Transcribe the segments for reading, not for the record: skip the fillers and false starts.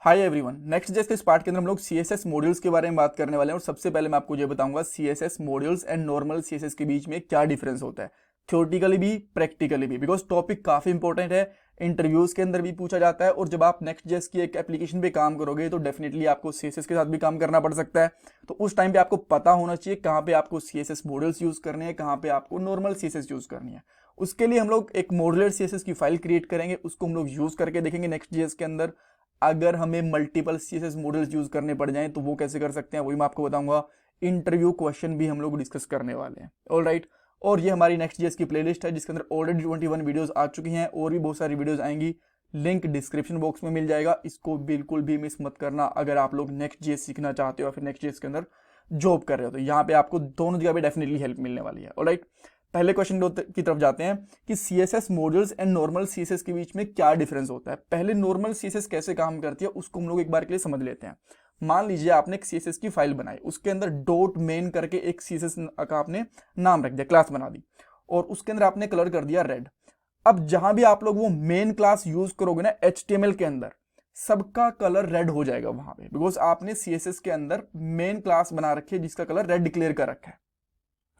Hi everyone, next जेस के इस पार्ट के अंदर हम लोग सीएसएस मॉड्यूल्स के बारे में बात करने वाले हैं। और सबसे पहले मैं आपको ये बताऊंगा CSS modules and normal CSS के बीच में क्या डिफरेंस होता है, थ्योरेटिकली भी प्रैक्टिकली भी, बिकॉज टॉपिक काफी इंपॉर्टेंट है। इंटरव्यूज के अंदर भी पूछा जाता है और जब आप नेक्स्ट जेस की एक एप्लीकेशन पे काम करोगे तो डेफिनेटली आपको सीएसएस के साथ भी काम करना पड़ सकता है। तो उस टाइम पे आपको पता होना चाहिए कहाँ पे आपको सीएसएस मॉड्यूल्स यूज करने हैं, कहाँ पे आपको नॉर्मल सीएसएस यूज करनी है। उसके लिए हम लोग एक मॉड्यूलर सीएसएस की फाइल क्रिएट करेंगे, उसको हम लोग यूज करके देखेंगे नेक्स्ट जेस के अंदर। अगर हमें मल्टीपल सीएसएस मॉडल्स यूज करने पड़ जाएं तो वो कैसे कर सकते हैं, वही मैं आपको बताऊंगा। इंटरव्यू क्वेश्चन भी हम लोग डिस्कस करने वाले हैं। ऑलराइट, और ये हमारी नेक्स्ट जेएस की प्लेलिस्ट है जिसके अंदर ऑलरेडी 21 वीडियोस आ चुकी हैं और भी बहुत सारी वीडियोस आएंगी। लिंक डिस्क्रिप्शन बॉक्स में मिल जाएगा, इसको बिल्कुल भी मिस मत करना अगर आप लोग नेक्स्ट जेएस सीखना चाहते हो या फिर नेक्स्ट जेएस के अंदर जॉब कर रहे हो। तो यहाँ पे आपको दोनों जगह पे डेफिनेटली हेल्प मिलने वाली है। ऑलराइट, पहले क्वेश्चन की तरफ जाते हैं कि CSS modules and normal CSS के बीच में क्या डिफरेंस होता है। पहले नॉर्मल सीएसएस कैसे काम करती है उसको हम लोग एक बार के लिए समझ लेते हैं। मान लीजिए आपने एक सीएसएस की फाइल बनाई, उसके अंदर डॉट मेन करके एक सीएसएस का आपने नाम रख दिया, क्लास बना दी और उसके अंदर आपने कलर कर दिया रेड। अब जहां भी आप लोग वो मेन क्लास यूज करोगे ना एचटीएमएल के अंदर, सबका कलर रेड हो जाएगा वहां पे, बिकॉज आपने सीएसएस के अंदर मेन क्लास बना रखी है जिसका कलर रेड डिक्लेयर कर रखा है।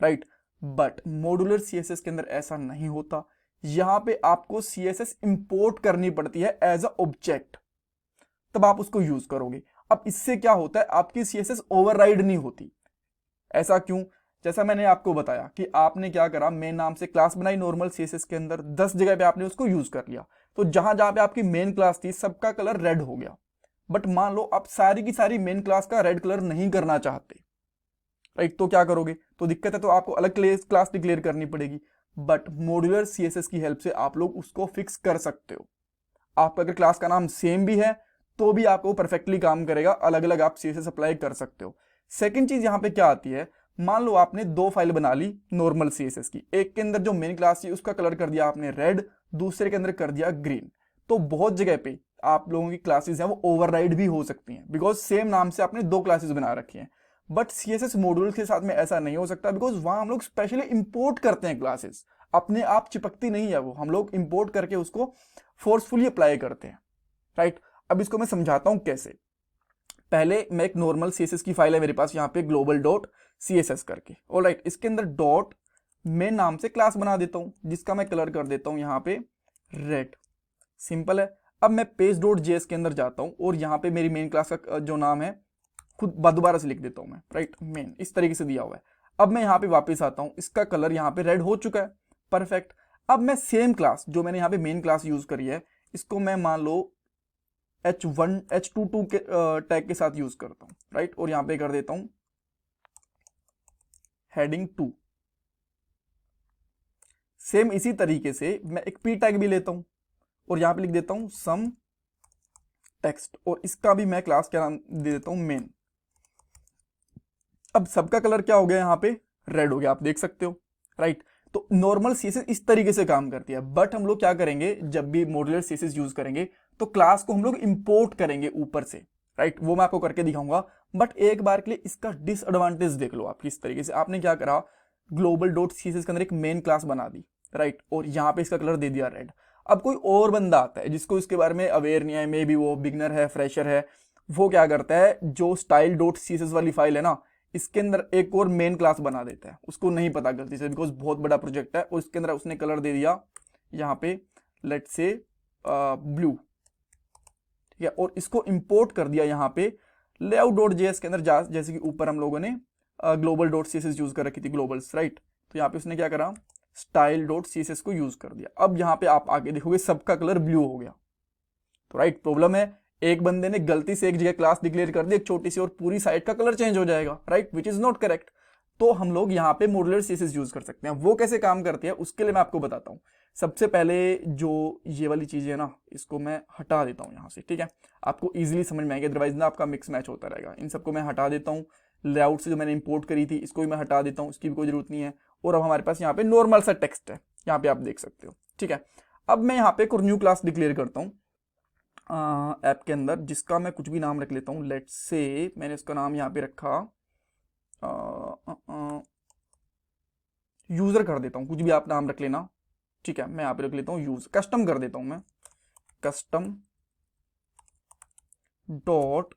राइट, बट मॉड्यूलर सीएसएस के अंदर ऐसा नहीं होता। यहां पे आपको सीएसएस इंपोर्ट करनी पड़ती है एज अ ऑब्जेक्ट, तब आप उसको यूज करोगे। अब इससे क्या होता है, आपकी सीएसएस ओवरराइड नहीं होती। ऐसा क्यों? जैसा मैंने आपको बताया कि आपने क्या करा, मेन नाम से क्लास बनाई नॉर्मल सीएसएस के अंदर, 10 जगह पे आपने उसको यूज कर लिया। तो जहां जहां पे आपकी मेन क्लास थी सबका कलर रेड हो गया। बट मान लो आप सारी की सारी मेन क्लास का रेड कलर नहीं करना चाहते, राइट, तो क्या करोगे? तो दिक्कत है, तो आपको अलग क्लास डिक्लेयर करनी पड़ेगी। बट मॉड्यूलर सीएसएस की हेल्प से आप लोग उसको फिक्स कर सकते हो। आपका अगर क्लास का नाम सेम भी है तो भी आपको परफेक्टली काम करेगा, अलग अलग आप सीएसएस अप्लाई कर सकते हो। सेकंड चीज यहां पे क्या आती है, मान लो आपने दो फाइल बना ली नॉर्मल सीएसएस की, एक के अंदर जो मेन क्लास थी उसका कलर कर दिया आपने रेड, दूसरे के अंदर कर दिया ग्रीन। तो बहुत जगह पे आप लोगों की क्लासेस हैं वो ओवरराइड भी हो सकती हैं, बिकॉज सेम नाम से आपने दो क्लासेस बना रखी हैं। बट सीएसएस मॉड्यूल के साथ में ऐसा नहीं हो सकता, बिकॉज वहां हम लोग स्पेशली इंपोर्ट करते हैं क्लासेस, अपने आप चिपकती नहीं है वो, हम लोग इंपोर्ट करके उसको फोर्सफुली अप्लाई करते हैं। राइट, अब इसको मैं समझाता हूं कैसे। पहले मैं एक नॉर्मल सीएसएस की फाइल है मेरे पास यहाँ पे ग्लोबल डॉट सीएसएस करके। ऑलराइट, इसके अंदर डॉट मेन नाम से क्लास बना देता हूं जिसका मैं कलर कर देता हूं यहाँ पे रेड। सिंपल है। अब मैं पेज डॉट जेएस के अंदर जाता हूं और यहाँ पे मेरी मेन क्लास का जो नाम है खुद दोबारा से लिख देता हूं मैं, राइट, मेन इस तरीके से दिया हुआ है। अब मैं यहाँ पे वापस आता हूं, इसका कलर यहाँ पे रेड हो चुका है, परफेक्ट। अब मैं सेम क्लास जो मैंने यहाँ पे मेन क्लास यूज करी है, इसको मैं मान लो H1 H22 के टैग के साथ यूज करता हूं, राइट, और यहां पे कर देता हूं हेडिंग 2। सेम इसी तरीके से मैं एक पी टैग भी लेता हूं और यहां पे लिख देता हूं सम टेक्स्ट, और इसका भी मैं क्लास क्या नाम दे देता हूं मेन। अब सबका कलर क्या हो गया, यहाँ पे रेड हो गया, आप देख सकते हो। राइट, तो नॉर्मल सीएसएस इस तरीके से काम करती है। बट हम लोग क्या करेंगे, जब भी मॉड्यूलर सीएसएस यूज करेंगे तो क्लास को हम लोग इंपोर्ट करेंगे ऊपर से। राइट, वो मैं आपको करके दिखाऊंगा। बट एक बार के लिए इसका डिसएडवांटेज देख लो आप किस तरीके से। आपने क्या करा, ग्लोबल डॉट सीएसएस के अंदर एक मेन क्लास बना दी, राइट, और यहाँ पे इसका कलर दे दिया रेड। अब कोई और बंदा आता है जिसको इसके बारे में अवेयर नहीं है, मे बी वो बिगनर है, फ्रेशर है, वो क्या करता है, जो स्टाइल डॉट सीएसएस वाली फाइल है ना, इसके अंदर एक और मेन क्लास बना देता है। उसको नहीं पता गलती से, बिकॉज बहुत बड़ा प्रोजेक्ट है, और इसके अंदर उसने कलर दे दिया यहाँ पे लेट से ब्लू, ठीक है, और इसको इंपोर्ट कर दिया यहाँ पे लेआउट डॉट जेएस के अंदर, जैसे कि ऊपर हम लोगों ने ग्लोबल डॉट सीएसएस यूज कर रखी थी ग्लोबल्स, राइट। तो यहाँ पे उसने क्या करा, स्टाइल डॉट सीएसएस को यूज कर दिया। अब यहाँ पे आप आगे देखोगे सबका कलर ब्लू हो गया। तो राइट, प्रॉब्लम है, एक बंदे ने गलती से एक जगह क्लास डिक्लेयर कर दी एक छोटी सी, और पूरी साइट का कलर चेंज हो जाएगा, right, which is not correct. तो हम लोग यहाँ पे मॉड्यूलर सीएसएस यूज कर सकते हैं। वो कैसे काम करती है उसके लिए मैं आपको बताता हूँ। सबसे पहले जो ये वाली चीज है ना, इसको मैं हटा देता हूँ यहाँ से, ठीक है, आपको इजीली समझ में आएगी, अदरवाइज ना आपका मिक्स मैच होता रहेगा। इन सबको मैं हटा देता हूँ। लेआउट से जो मैंने इंपोर्ट करी थी इसको भी मैं हटा देता हूँ, इसकी भी कोई जरूरत नहीं है। और अब हमारे पास यहाँ पे नॉर्मल सा टेक्स्ट है, यहाँ पे आप देख सकते हो, ठीक है। अब मैं यहाँ पे एक और न्यू क्लास डिक्लेयर करता हूँ ऐप के अंदर, जिसका मैं कुछ भी नाम रख लेता हूँ। लेट्स से मैंने इसका नाम यहाँ पे रखा यूजर कर देता हूँ, कुछ भी आप नाम रख लेना, ठीक है। मैं यहाँ पे रख लेता हूँ यूज, कस्टम कर देता हूँ मैं, custom dot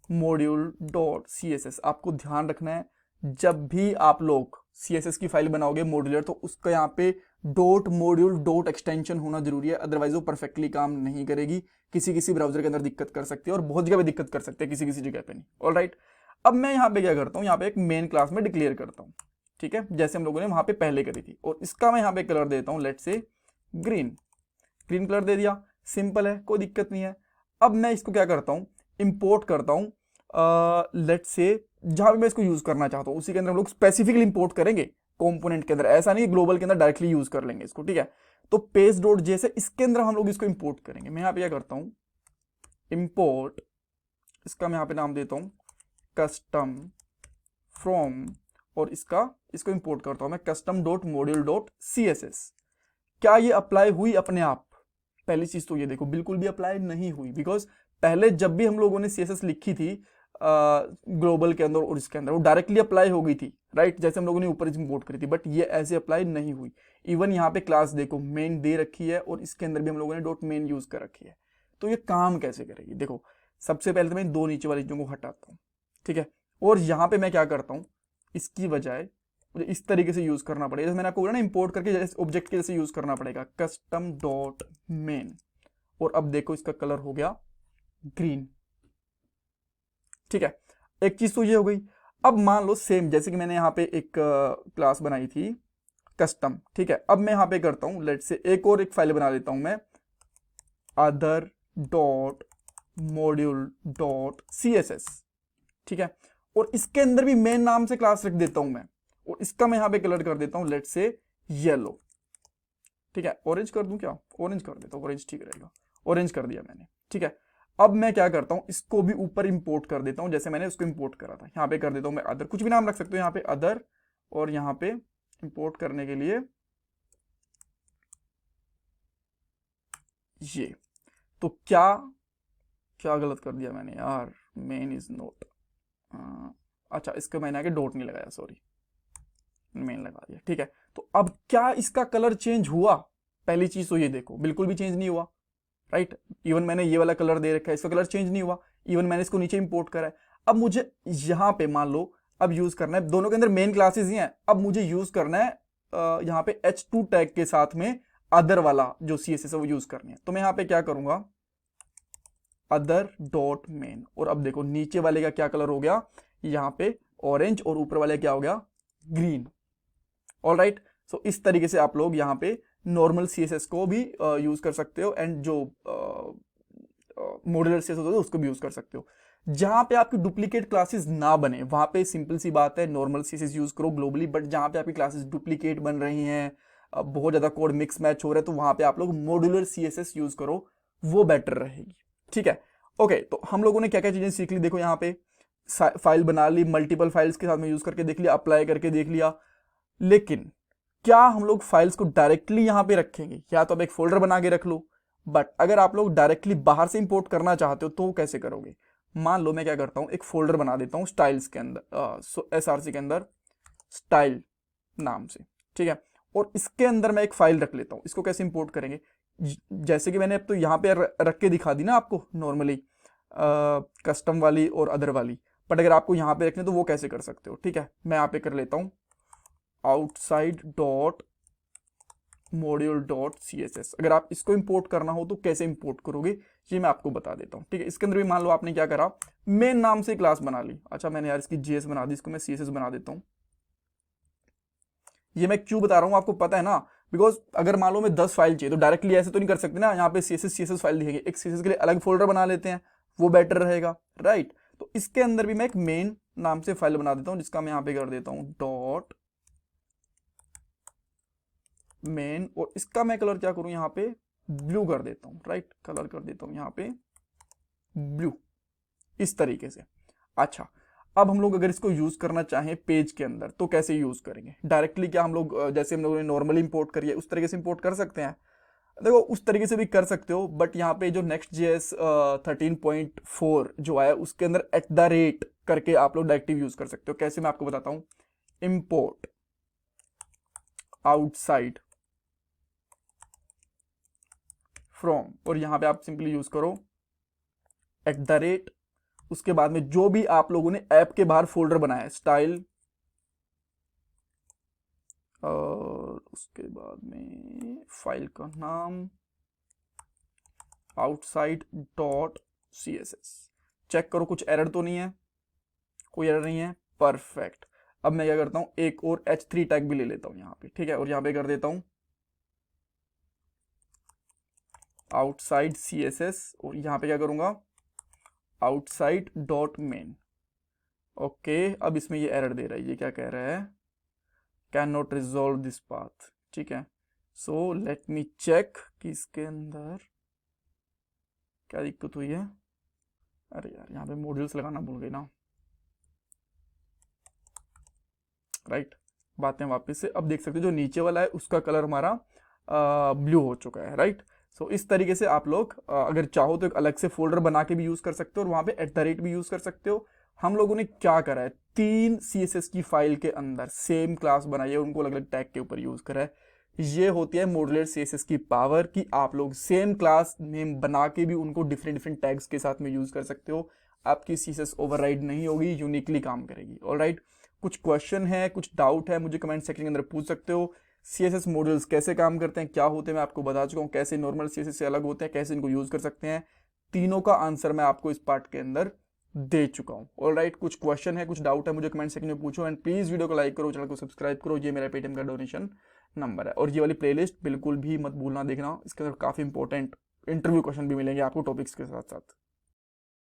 module dot CSS। आपको ध्यान रखना है जब भी आप लोग CSS की फाइल बनाओगे मॉड्यूलर, तो उसका यहाँ पे डॉट मॉड्यूल डॉट एक्सटेंशन होना जरूरी है, अदरवाइज वो परफेक्टली काम नहीं करेगी। किसी किसी ब्राउजर के अंदर दिक्कत कर सकती है और बहुत जगह पे दिक्कत कर सकते हैं, किसी किसी जगह पे नहीं। ऑलराइट, अब मैं यहाँ पे क्या करता हूँ, यहाँ पे एक मेन क्लास में डिक्लेयर करता हूँ, ठीक है, जैसे हम लोगों ने वहां पे पहले करी थी। और इसका मैं यहाँ पे कलर देता हूँ, लेट से ग्रीन। ग्रीन कलर दे दिया, सिंपल है, कोई दिक्कत नहीं है। अब मैं इसको क्या करता हूँ, इंपोर्ट करता हूँ, लेट से जहां भी मैं इसको यूज करना चाहता हूँ उसी के अंदर हम लोग स्पेसिफिकली इंपोर्ट करेंगे कंपोनेंट के अंदर, ऐसा नहीं ग्लोबल के अंदर डायरेक्टली यूज कर लेंगे इसको, ठीक है। तो पेज डॉट जेएस इसके अंदर हम लोग इसको इंपोर्ट करेंगे। मैं यहाँ पे क्या करता हूँ, इंपोर्ट, इसका मैं यहाँ पे नाम देता हूँ कस्टम फ्रॉम, और इसको इंपोर्ट करता हूँ मैं custom dot module dot CSS। क्या ये अप्लाई हुई अपने आप? पहली चीज तो ये देखो, बिल्कुल भी अप्लाई नहीं हुई, बिकॉज पहले जब भी हम लोगों ने CSS लिखी थी ग्लोबल के अंदर और इसके अंदर, वो डायरेक्टली अप्लाई हो गई थी, राइट, जैसे हम लोगों ने ऊपर इंपोर्ट करी थी, बट ये ऐसे अप्लाई नहीं हुई। इवन यहाँ पे क्लास देखो मेन दे रखी है और इसके अंदर भी हम लोगों ने डॉट मेन यूज कर रखी है। तो ये काम कैसे करेगी? देखो, सबसे पहले तो मैं दो नीचे वाली चीजों को हटाता हूँ, ठीक है, और यहाँ पे मैं क्या करता हूँ, इसकी बजाय मुझे इस तरीके से यूज करना पड़ेगा, जैसे मैंने आपको बोला ना इंपोर्ट करके जैसे ऑब्जेक्ट के जैसे यूज करना पड़ेगा, कस्टम डॉट मेन। और अब देखो इसका कलर हो गया ग्रीन, ठीक है। एक चीज तो ये हो गई। अब मान लो सेम जैसे कि मैंने यहाँ पे एक क्लास बनाई थी कस्टम, ठीक है। अब मैं यहाँ पे करता हूँ, लेट से एक और एक फाइल बना लेता हूं मैं, other dot module dot CSS, ठीक है। और इसके अंदर भी मेन नाम से क्लास रख देता हूं मैं, और इसका मैं यहाँ पे कलर कर देता हूं, लेट से येलो, ठीक है। ऑरेंज कर दूं क्या? ऑरेंज कर देता हूं, ऑरेंज ठीक रहेगा। ऑरेंज कर दिया मैंने, ठीक है। अब मैं क्या करता हूं, इसको भी ऊपर इंपोर्ट कर देता हूं, जैसे मैंने इसको इंपोर्ट करा था। यहाँ पे कर देता हूं मैं अदर, कुछ भी नाम रख सकते हो यहाँ पे अदर, और यहाँ पे इंपोर्ट करने के लिए ये। तो क्या क्या गलत कर दिया मैंने यार, मेन इज नोट, अच्छा इसको मैंने आगे डॉट नहीं लगाया, सॉरी, मेन लगा दिया, ठीक है। तो अब क्या इसका कलर चेंज हुआ? पहली चीज तो ये देखो, बिल्कुल भी चेंज नहीं हुआ, राइट। इवन मैंने ये वाला कलर दे रखा है, इसका कलर चेंज नहीं हुआ। इवन मैंने इसको नीचे इंपोर्ट करा है। अब मुझे यहाँ पे मान लो अब यूज करना है, दोनों के अंदर मेन क्लासेस ही हैं, अब मुझे यूज करना है यहाँ पे H2 टैग के साथ में अदर वाला जो CSS है वो यूज करनी है। तो मैं यहाँ पे क्या करूंगा, अदर डॉट मेन, और अब देखो नीचे वाले का क्या कलर हो गया, यहाँ पे ऑरेंज, और ऊपर वाले क्या हो गया, ग्रीन। ऑलराइट, सो इस तरीके से आप लोग यहाँ पे नॉर्मल CSS को भी यूज कर सकते हो, एंड जो मॉड्यूलर CSS होता है उसको भी यूज कर सकते हो। जहां पे आपकी डुप्लीकेट क्लासेस ना बने वहां पे सिंपल सी बात है, नॉर्मल CSS यूज करो ग्लोबली, बट जहां पे आपकी क्लासेस डुप्लीकेट बन रही हैं, बहुत ज्यादा कोड मिक्स मैच हो रहा है, तो वहां पे आप लोग मॉड्यूलर CSS यूज करो, वो बेटर रहेगी, ठीक है। ओके, तो हम लोगों ने क्या क्या चीजें सीख ली, देखो यहाँ पे फाइल बना ली, मल्टीपल फाइल्स के साथ में यूज करके देख लिया, अप्लाई करके देख लिया, लेकिन क्या हम लोग फाइल्स को डायरेक्टली यहां पे रखेंगे? या तो आप एक फोल्डर बना के रख लो, बट अगर आप लोग डायरेक्टली बाहर से इंपोर्ट करना चाहते हो तो कैसे करोगे? मान लो मैं क्या करता हूं, एक फोल्डर बना देता हूं स्टाइल्स के अंदर, SRC के अंदर स्टाइल नाम से, ठीक है। और इसके अंदर मैं एक फाइल रख लेता हूं। इसको कैसे इंपोर्ट करेंगे? जैसे कि मैंने अब तो यहाँ पे रख के दिखा दी ना आपको नॉर्मली, कस्टम वाली और अदर वाली, बट अगर आपको यहाँ पे रखने तो वो कैसे कर सकते हो, ठीक है। मैं यहाँ पे कर लेता हूँ outside dot module dot CSS। अगर आप इसको इंपोर्ट करना हो तो कैसे इंपोर्ट करोगे ये मैं आपको बता देता हूँ, ठीक है। इसके अंदर भी मान लो आपने क्या करा, मेन नाम से क्लास बना ली, अच्छा मैंने यार इसकी JS बना दी, इसको मैं CSS बना देता हूँ। ये मैं क्यों बता रहा हूँ आपको पता है ना, बिकॉज अगर मान लो मैं 10 फाइल चाहिए तो डायरेक्टली ऐसे तो नहीं कर सकते ना, यहाँ पे CSS फाइल दिखेगी, एक CSS के लिए अलग फोल्डर बना लेते हैं, वो बेटर रहेगा, राइट। तो इसके अंदर भी मैं एक मेन नाम से फाइल बना देता हूँ, जिसका मैं यहाँ पे कर देता हूँ डॉट मेन, और इसका मैं कलर क्या करूं, यहाँ पे ब्लू कर देता हूं, राइट, कलर कर देता हूं यहाँ पे ब्लू, इस तरीके से। अच्छा, अब हम लोग अगर इसको यूज करना चाहें पेज के अंदर तो कैसे यूज करेंगे? डायरेक्टली क्या हम लोग जैसे हम लोगों ने नॉर्मली इंपोर्ट करी है उस तरीके से इंपोर्ट कर सकते हैं? देखो उस तरीके से भी कर सकते हो, बट यहाँ पे जो Next.js 13.4 जो आया उसके अंदर @ करके आप लोग डायरेक्टिव यूज कर सकते हो। कैसे, मैं आपको बताता हूँ, इंपोर्ट आउटसाइड फ्रॉम, और यहां पे आप सिंपली यूज करो @ उसके बाद में जो भी आप लोगों ने ऐप के बाहर फोल्डर बनाया है, स्टाइल, और उसके बाद में फाइल का नाम outside.css। चेक करो कुछ एरर तो नहीं है, कोई एरर नहीं है, परफेक्ट। अब मैं क्या करता हूं, एक और h3 टैग भी ले लेता हूं यहाँ पे, ठीक है, और यहाँ पे कर देता हूं outside css, और यहाँ पे क्या करूंगा, outside.main। ओके, अब इसमें ये एरर दे रहा है, ये क्या कह रहा है, can not resolve this path, ठीक है। सो लेट मी चेक कि इसके अंदर क्या दिक्कत हुई है। अरे यार, यहाँ पे मॉड्यूल्स लगाना भूल गई ना, राइट। बातें वापस से, अब देख सकते हो जो नीचे वाला है उसका कलर हमारा ब्लू हो चुका है, राइट। सो इस तरीके से आप लोग अगर चाहो तो एक अलग से फोल्डर बना के भी यूज कर सकते हो, और वहां पे @ भी यूज कर सकते हो। हम लोगों ने क्या करा है, 3 CSS की फाइल के अंदर सेम क्लास बनाई है, उनको अलग अलग टैग के ऊपर यूज करा है। ये होती है मॉड्यूलर CSS की पावर, कि आप लोग सेम क्लास नेम बना के भी उनको डिफरेंट डिफरेंट टैग्स के साथ में यूज कर सकते हो। आपकी CSS ओवरराइड नहीं होगी, यूनिकली काम करेगी। ऑलराइट, कुछ क्वेश्चन है, कुछ डाउट है, मुझे कमेंट सेक्शन के अंदर पूछ सकते हो। CSS मॉड्यूल्स कैसे काम करते हैं, क्या होते हैं, मैं आपको बता चुका हूँ, कैसे नॉर्मल CSS से अलग होते हैं, कैसे इनको यूज कर सकते हैं। तीनों का आंसर मैं आपको इस पार्ट के अंदर दे चुका हूँ। ऑलराइट, कुछ क्वेश्चन है, कुछ डाउट है, मुझे कमेंट सेक्शन में पूछो, एंड प्लीज वीडियो को लाइक करो, चैनल को सब्सक्राइब करो। ये मेरा पेटीएम का डोनेशन नंबर है, और ये वाली प्लेलिस्ट बिल्कुल भी मत भूलना देखना, इसके अंदर काफी इंपॉर्टेंट इंटरव्यू क्वेश्चन भी मिलेंगे आपको टॉपिक्स के साथ साथ।